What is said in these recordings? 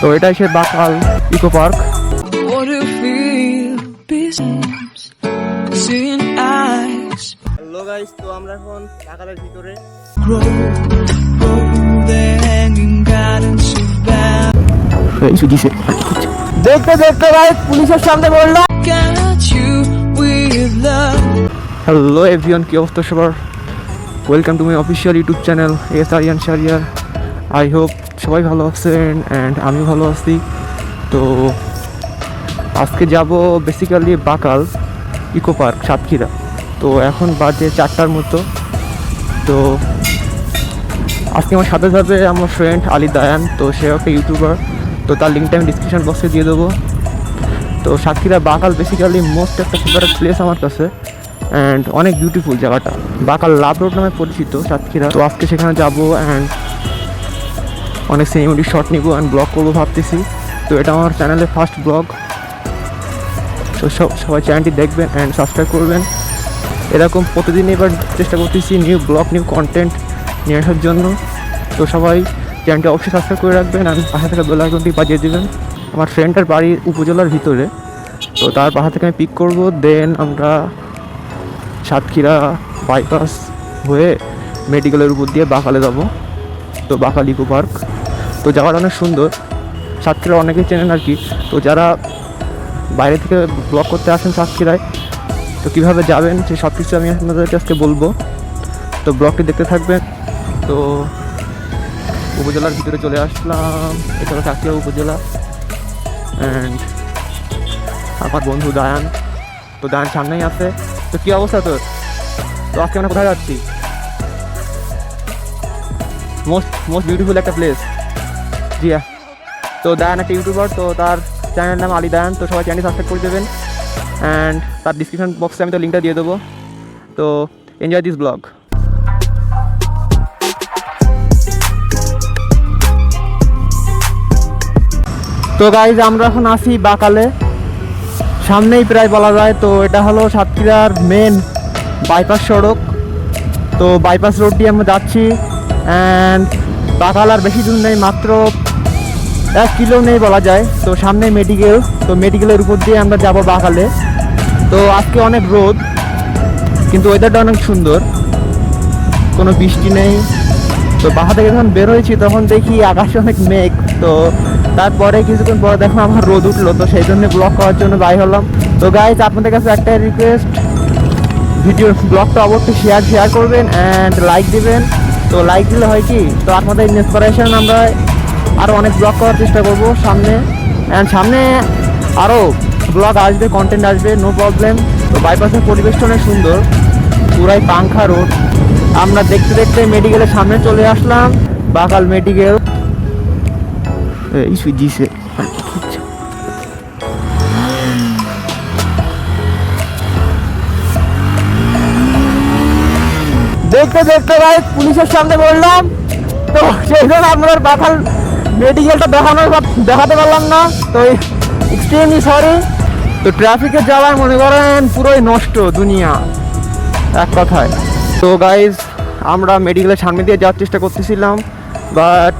তো এটাই সে বাকাল eco park. Hello guys, তো আমরা এখন বাকালের ভিতরে। দেখতে দেখতে ভাই পুলিশের সামনে বললাম। হ্যালো এভরিওয়ান, কি অবস্থা সবার? Welcome to my official YouTube channel S Ariyan Shariyar. I hope সবাই ভালো আছেন অ্যান্ড আমি ভালো আছি। তো আজকে যাব বেসিক্যালি বাকাল ইকো পার্ক সাতক্ষীরা। তো এখন বাজে 4টার মতো। তো আজকে আমার সাথে সাথে আমার ফ্রেন্ড আলী দায়ান, তো সে একটা ইউটিউবার। তো তার লিঙ্কটা আমি ডিসক্রিপশন বক্সে দিয়ে দেবো। তো সাতক্ষীরা বাকাল বেসিক্যালি মোস্ট একটা ফেভারিট প্লেস আমার কাছে অ্যান্ড অনেক বিউটিফুল জায়গাটা। বাকাল লাভ রোড নামে পরিচিত সাতক্ষীরা। তো আজকে সেখানে যাবো অ্যান্ড অনেক সিনেমেটিক শট নিব অ্যান্ড ব্লগ করবো ভাবতেছি। তো এটা আমার চ্যানেলের ফার্স্ট ব্লগ। তো সবাই চ্যানেলটি দেখবেন অ্যান্ড সাবস্ক্রাইব করবেন। এরকম প্রতিদিন এবার চেষ্টা করতেছি নিউ ব্লগ নিউ কন্টেন্ট নিয়ে আসার জন্য। তো সবাই চ্যানেলটি অবশ্যই সাবস্ক্রাইব করে রাখবেন আর পাশে থেকে বেল আইকনটি বাজিয়ে দেবেন। আমার ফ্রেন্ডের বাড়ি উপজেলার ভিতরে, তো তার পাশা থেকে আমি পিক করবো। দেন আমরা সাতক্ষীরা বাইপাস হয়ে মেডিকেলের উপর দিয়ে বাকালে যাব। তো বাকাল ইকো পার্ক, তো জায়গাটা অনেক সুন্দর। সাতক্ষীরা অনেকেই চেনেন আর কি। তো যারা বাইরে থেকে ব্লগ করতে আসেন সাতক্ষীরায়, তো কীভাবে যাবেন সে সব কিছু আমি আপনাদেরকে আজকে বলবো। তো ব্লগটি দেখতে থাকবেন। তো উপজেলার ভিতরে চলে আসলাম, এটা হলো সাতক্ষীরা উপজেলা অ্যান্ড আমার বন্ধু দায়ান। তো দায়ান সামনেই আছে। তো কী অবস্থা তোর? তো আজকে আমরা কোথায় যাচ্ছি? মোস্ট বিউটিফুল একটা প্লেস। জি হ্যাঁ। তো দায়ান একটা ইউটিউবার, তো তার চ্যানেলের নাম আলী দায়ান। তো সবাই চ্যানেল সাবস্ক্রাইব করে দেবেন অ্যান্ড তার ডিসক্রিপশন বক্সে আমি তো লিঙ্কটা দিয়ে দেবো। তো এনজয় দিস ব্লগ। তো গাইজ আমরা এখন আসি বাকালে, সামনেই প্রায় বলা যায়। তো এটা হলো সাতক্ষীরার মেন বাইপাস সড়ক। তো বাইপাস রোড দিয়ে আমরা যাচ্ছি অ্যান্ড বাকাল আর বেশি দূর নেই, মাত্র 1 কিলো নেই বলা যায়। তো সামনে মেডিকেল, তো মেডিকেলের উপর দিয়ে আমরা যাব বাকালে। তো আজকে অনেক রোদ কিন্তু ওয়েদারটা অনেক সুন্দর, কোনো বৃষ্টি নেই। তো বাসা থেকে যখন বের হয়েছি তখন দেখি আকাশে অনেক মেঘ। তো তারপরে কিছুক্ষণ পরে দেখো আমার রোদ উঠলো, তো সেই জন্য ব্লগ করার জন্য বাই হলাম। তো গাইজ আপনাদের কাছে একটাই রিকোয়েস্ট, ভিডিওর ব্লগটা অবশ্যই শেয়ার করবেন অ্যান্ড লাইক দিবেন। তো লাইক দিলে হয় কি, তো আপনাদের ইন্সপিরেশন আমরা আরও অনেক ব্লগ করার চেষ্টা করব সামনে অ্যান্ড সামনে আরও ব্লগ আসবে, কন্টেন্ট আসবে, নো প্রবলেম। তো বাইপাসের পরিবেশটা অনেক সুন্দর, পুরাই পাংখা রোড। আমরা দেখতে দেখতে মেডিকেলের সামনে চলে আসলাম, বাকাল মেডিকেল। এই সুইজিছে দেখতে দেখতে ভাই পুলিশের সামনে বললাম। তো সেই জন্য আপনার বাকাল মেডিকেলটা দেখাতে পারলাম না। তো এক্সট্রিমলি সরি। তো ট্রাফিকে যাওয়ায় মনে করেন পুরোই নষ্ট দুনিয়া এক কথায়। তো গাইজ আমরা মেডিকেলের সামনে দিয়ে যাওয়ার চেষ্টা করতেছিলাম, বাট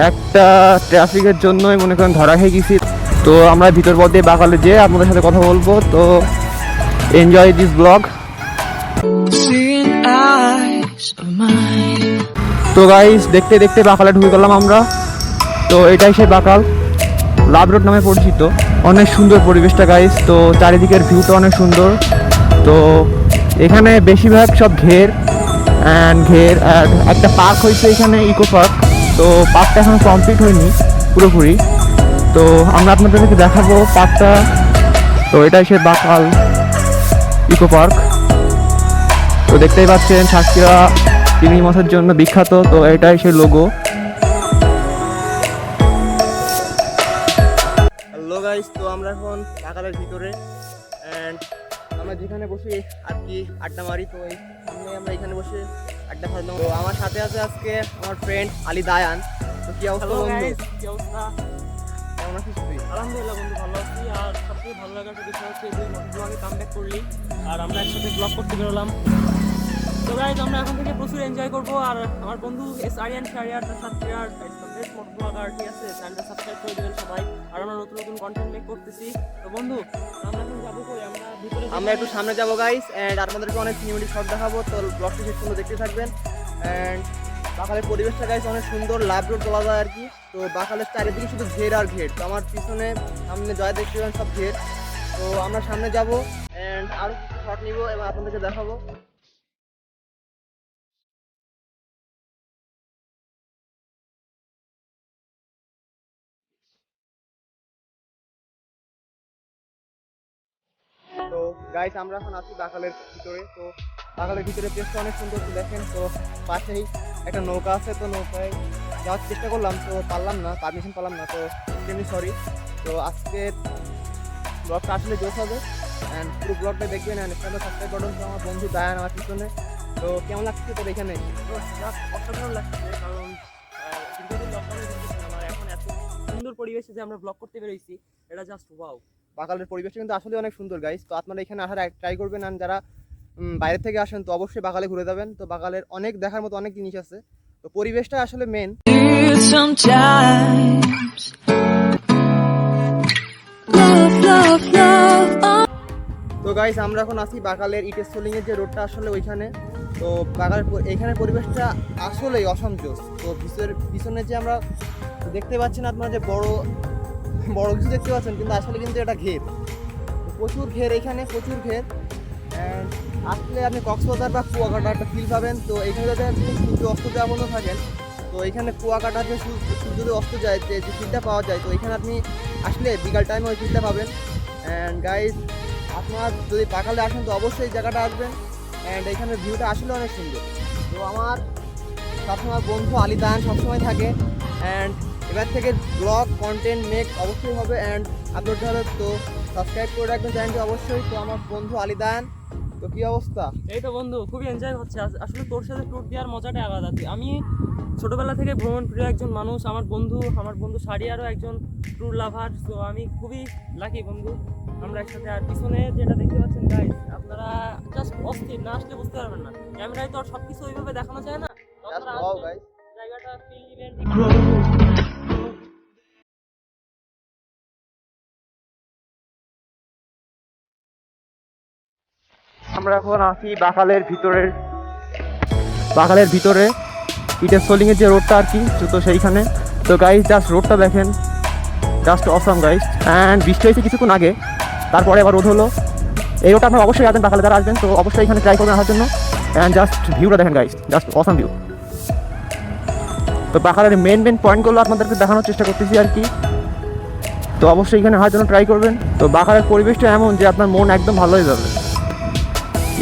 একটা ট্রাফিকের জন্যই মনে করেন ধরা হয়ে গেছি। তো আমরা ভিতর পথ দিয়ে বাকালে যেয়ে আপনাদের সাথে কথা বলবো। তো এনজয় দিস ব্লগ। তো গাইজ দেখতে দেখতে বাকালে ঢুকে গেলাম আমরা। তো এটাই সেই বাকাল লাভ রোড নামে পরিচিত। অনেক সুন্দর পরিবেশটা গাইজ। তো চারিদিকের ভিউটা অনেক সুন্দর। তো এখানে বেশিরভাগ সব ঘের আর একটা পার্ক হয়েছে এখানে, ইকো পার্ক। তো পার্কটা এখনো কমপ্লিট হয়নি পুরোপুরি। তো আমরা আপনাদেরকে দেখাবো পার্কটা। তো এটাই সে বাকাল ইকো পার্ক। তো দেখতেই পাচ্ছেন সাতক্ষীরা চিংড়ি মাছের জন্য বিখ্যাত। তো এটাই সেই লোগো। হ্যালো গাইস, তো আমরা এখন বাকালের ভিতরে অ্যান্ড আমরা যেখানে বসে আর কি আড্ডা মারি, তো এই সামনে আমরা এখানে বসে আড্ডা মারলাম। তো আমার সাথে আছে আজকে আমার ফ্রেন্ড আলী দায়ান। তো কি অবস্থা বন্ধু? কি অবস্থা? কেমন আছিস তুই? আলহামদুলিল্লাহ বন্ধু, ভালো আছি। আর সবথেকে ভালো লাগার একটা বিষয় হচ্ছে যে ব্লগে কামব্যাক করলি আর আমরা একসাথে ব্লগ করতে বেরোলাম। তো গাইজ আমরা এখন থেকে প্রচুর এনজয় করবো। আর আমার বন্ধু এস আরিয়ান শারিয়ার সাতক্ষীরার ফেভারিট মোটর ব্লগার, ঠিক আছে? চ্যানেলটা সাবস্ক্রাইব করে দেবেন সবাই। আর আমরা নতুন নতুন কন্টেন্ট মেক করতেছি। তো বন্ধু, আমরা এখন যাবো কই? আমরা ভিতরে আমরা একটু সামনে যাবো গাইস, এন্ড আপনাদেরকে অনেক সিনেমেটিক শট দেখাবো, তো ব্লগটি শেষ পর্যন্ত দেখতে থাকবেন। এন্ড বাকালের পরিবেশটা গাইস অনেক সুন্দর, লাভ রোড বলা যায় আর কি। তো বাকালের চারিদিকে শুধু ঘের আর ঘের, তো আমার পিছনে সামনে জয় দেখতে পাবেন সব ঘের। তো আমরা সামনে যাবো এন্ড আরো কিছু শট নিবো এবং আপনাদেরকে দেখাবো। তো গাইস আমরা এখন আছি বাকালের ভিতরে। তো বাকালের ভিতরে প্লেসটা অনেক সুন্দর, তো দেখেন। তো পাশেই একটা নৌকা আছে, তো নৌকায় যাওয়ার চেষ্টা করলাম, তো পারলাম না, পারমিশন পেলাম না, তো এমনি সরি। তো আজকে ব্লগটা আসলে জোশ হবে অ্যান্ড পুরো ব্লগটা দেখবেন অ্যান্ড চ্যানেল সাবস্ক্রাইব করুন। তো আমার বন্ধু দায়ান আমার পিছনে। তো কেমন লাগছে তোর এখানে? তো অসাধারণ লাগছে, কারণ দীর্ঘদিন লকডাউনে ঘুরতেছিলাম আর এখন এত সুন্দর পরিবেশে যে আমরা ব্লগ করতে পেরেছি, এটা জাস্ট ওয়াও। বাকালের পরিবেশটা কিন্তু আসলে অনেক সুন্দর গাইস। তো আপনারা এখানে আসার ট্রাই করবেন, আর যারা বাইরে থেকে আসেন তো অবশ্যই বাকালে ঘুরে যাবেন। তো বাকালের অনেক দেখার মতো অনেক জিনিস আছে, তো পরিবেশটা আসলে মেন। তো গাইস আমরা এখন আছি বাকালের ইটের সোলিং এর যে রোডটা আসলে ওইখানে। তো বাকালের এখানে পরিবেশটা আসলেই অসংযোগ। তো পিছনে যে আমরা দেখতে পাচ্ছেন, আপনারা যে বড় বড় কিছু দেখতে পাচ্ছেন, কিন্তু আসলে কিন্তু এটা ঘের। তো প্রচুর ঘের এখানে, প্রচুর ঘের। অ্যান্ড আসলে আপনি কক্সবাজার বা কুয়াকাটা একটা ফিল পাবেন। তো এখানে যদি আপনি সূর্য অস্ত যাওয়া বন্ধ থাকেন, তো এখানে কুয়াকাটা যে সূর্য যদি অস্ত যায় যে ফিলটা পাওয়া যায়, তো এখানে আপনি আসলে বিকাল টাইমে ওই ফিলটা পাবেন। অ্যান্ড গাইজ আপনার যদি বাকালে আসেন তো অবশ্যই এই জায়গাটা আসবেন। অ্যান্ড এখানে ভিউটা আসলে অনেক সুন্দর। তো আমার সবসময় বন্ধু আলী দায়ান সবসময় থাকে। অ্যান্ড এবার থেকে ব্লগ কন্টেন্ট মেক অবশ্যই হবে অ্যান্ড আপলোড হবে। তো সাবস্ক্রাইব করে রাখবেন চ্যানেলটি অবশ্যই। তো আমার বন্ধু আলী দায়ান, তো কী অবস্থা? এই তো বন্ধু, খুবই এনজয় হচ্ছে। আসলে তোর সাথে ট্যুর দেওয়ার মজাটাই আলাদা। আমি ছোটবেলা থেকে ভ্রমণ প্রিয় একজন মানুষ। আমার বন্ধু সারিয়ারও একজন ট্যুর লাভার। তো আমি খুবই লাকি বন্ধু, আমরা একসাথে। আর পিছনে যেটা দেখতে পাচ্ছেন গাইস, আপনারা জাস্ট অস্থির, না আসলে বুঝতে পারবেন না। ক্যামেরায় তো আর সব কিছু ওইভাবে দেখানো যায় না। তো আপনারা আসলে জায়গাটা ফিল নেবেন। আমরা এখন আছি বাকালের ভিতরে ইটের সোলিংয়ের যে রোডটা আর কি, তো সেইখানে। তো গাইস জাস্ট রোডটা দেখেন, জাস্ট অসাম গাইস। অ্যান্ড বৃষ্টি হয়েছে কিছুক্ষণ আগে, তারপরে আবার রোদ হলো। এই রোডটা আপনারা অবশ্যই আসবেন, বাকালে যারা আসবেন তো অবশ্যই এখানে ট্রাই করবেন আসার জন্য। অ্যান্ড জাস্ট ভিউটা দেখেন গাইস, জাস্ট অসাম ভিউ। তো বাকালের মেন পয়েন্টগুলো আপনাদেরকে দেখানোর চেষ্টা করতেছি আর কি। তো অবশ্যই এখানে আসার জন্য ট্রাই করবেন। তো বাকালের পরিবেশটা এমন যে আপনার মন একদম ভালো হয়ে যাবে।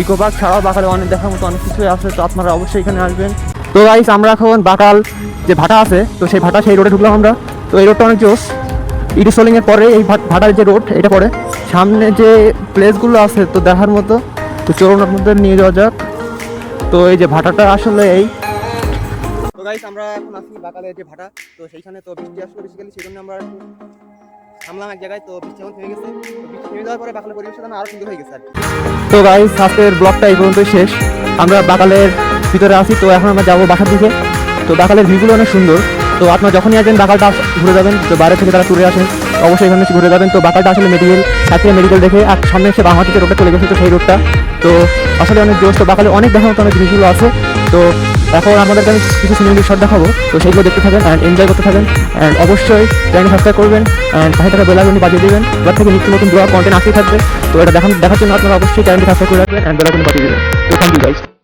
ইকো পার্ক ছাড়াও বাকালে অনেক দেখার মতো অনেক কিছুই আছে, তো আপনারা অবশ্যই এখানে আসবেন। তো গাইস আমরা এখন বাকাল যে ভাটা আছে, তো সেই রোডে ঢুকলাম আমরা। তো এই রোডটা অনেক জোস। ইটি সোলিংয়ের পরে এই ভাটার যে রোড, এটা পরে সামনে যে প্লেসগুলো আছে তো দেখার মতো। তো চলুন আপনাদের নিয়ে যাওয়া যাক। তো এই যে ভাটাটা আসলে এই। তো গাইস আমরা এখন আছি বাকালের যে ভাটা, তো সেইখানে তো বৃষ্টি আসলে বেসিক্যালি সেই জন্য আমরা একটু থামলাম এক জায়গায়। তো বৃষ্টি এখন থেমে গেছে, তো বৃষ্টি থেমে যাওয়ার পরে বাকালের পরিবেশটা আরও সুন্দর হয়ে গেছে আর কি। তো গাইস আজকের ব্লগটা এই পর্যন্তই শেষ। আমরা বাকালের ভিতরে আছি, তো এখন আমরা যাবো বাসার দিকে। তো বাকালের ভিউগুলো অনেক সুন্দর। তো আপনারা যখনই আসবেন বাকালটা ঘুরে যাবেন। তো বাইরে থেকে যারা ট্যুরে আসেন অবশ্যই এখানে ঘুরে যাবেন। তো বাকালটা আসলে মেডিকেল দেখে আর সামনে এসে বাঁ দিকে রোডটা চলে গেছে, তো সেই রোডটা তো আসলে অনেক জোশ। তো বাকালে অনেক দেখার মতো অনেক জিনিসগুলো আছে। তো এখন আপনাদেরকে আমি কিছু সিনেমেটিক শট দেখাবো, তো সেইগুলো দেখতে থাকেন অ্যান্ড এনজয় করতে থাকেন। অ্যান্ড অবশ্যই চ্যানেল সাবস্ক্রাইব করবেন অ্যান্ড পাশে থাকা বেল আইকনটি বাজিয়ে দেবেন। এবার থেকে নিত্য নতুন ব্লগ কন্টেন্ট আসতেই থাকবে। তো এটা দেখার জন্য আপনারা অবশ্যই চ্যানেলটি সাবস্ক্রাইব করে রাখবেন অ্যান্ড বেল আইকনটি বাজিয়ে দেবেন। তো থ্যাংক ইউ গাইস।